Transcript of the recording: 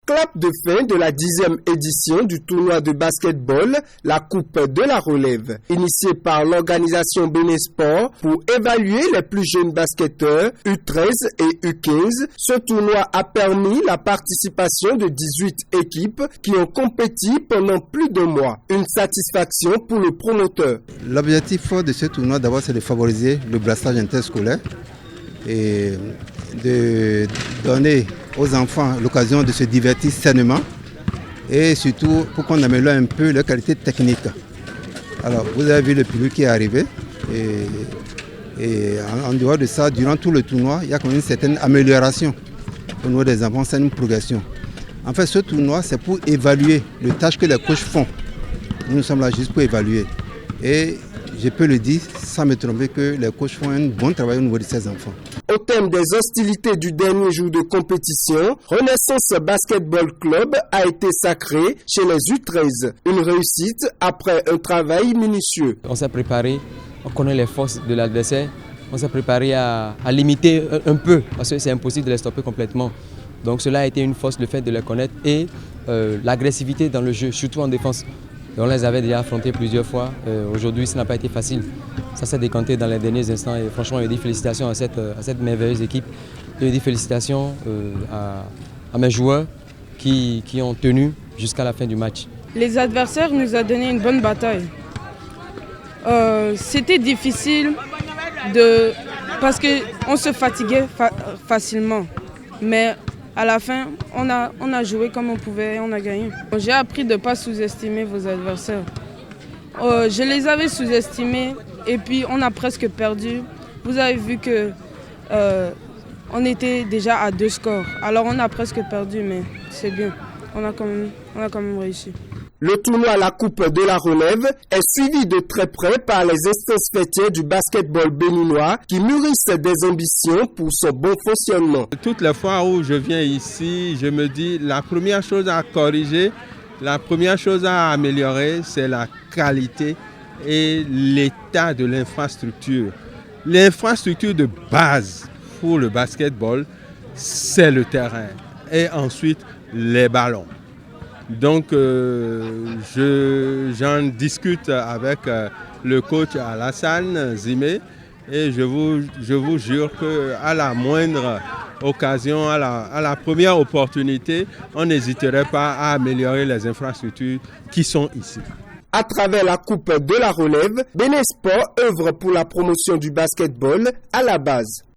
Clap de fin de la 10e édition du tournoi de basketball, la Coupe de la Relève, initiée par l'organisation Bénésport pour évaluer les plus jeunes basketteurs U13 et U15. Ce tournoi a permis la participation de 18 équipes qui ont compéti pendant plus d'un mois. Une satisfaction pour le promoteur. L'objectif de ce tournoi, d'abord, c'est de favoriser le brassage interscolaire et de donner aux enfants l'occasion de se divertir sainement et surtout pour qu'on améliore un peu leur qualité technique. Alors, vous avez vu le public qui est arrivé et en dehors de ça, durant tout le tournoi, il y a quand même une certaine amélioration au niveau des enfants, c'est une progression. En fait, ce tournoi, c'est pour évaluer les tâches que les coachs font. Nous sommes là juste pour évaluer. Et je peux le dire sans me tromper que les coachs font un bon travail au niveau de ces enfants. Au thème des hostilités du dernier jour de compétition, Renaissance Basketball Club a été sacré chez les U13. Une réussite après un travail minutieux. On s'est préparé, on connaît les forces de l'adversaire, on s'est préparé à limiter un peu parce que c'est impossible de les stopper complètement. Donc cela a été une force, le fait de les connaître et l'agressivité dans le jeu, surtout en défense. On les avait déjà affrontés plusieurs fois. Aujourd'hui, ça n'a pas été facile. Ça s'est décanté dans les derniers instants. Et franchement, je dis félicitations à cette merveilleuse équipe. Je dis félicitations à mes joueurs qui ont tenu jusqu'à la fin du match. Les adversaires nous ont donné une bonne bataille. C'était difficile parce qu'on se fatiguait facilement. Mais à la fin, on a joué comme on pouvait et on a gagné. J'ai appris de ne pas sous-estimer vos adversaires. Je les avais sous-estimés et puis on a presque perdu. Vous avez vu qu'on était déjà à 2 scores. Alors on a presque perdu, mais c'est bien. On a quand même réussi. Le tournoi La Coupe de la Relève est suivi de très près par les instances fêtières du basketball béninois qui mûrissent des ambitions pour son bon fonctionnement. Toutes les fois où je viens ici, je me dis la première chose à corriger, la première chose à améliorer, c'est la qualité et l'état de l'infrastructure. L'infrastructure de base pour le basketball, c'est le terrain et ensuite les ballons. Donc j'en discute avec le coach Alassane Zimé et je vous jure qu'à la moindre occasion, à la première opportunité, on n'hésiterait pas à améliorer les infrastructures qui sont ici. À travers la Coupe de la Relève, Bénésport œuvre pour la promotion du basketball à la base.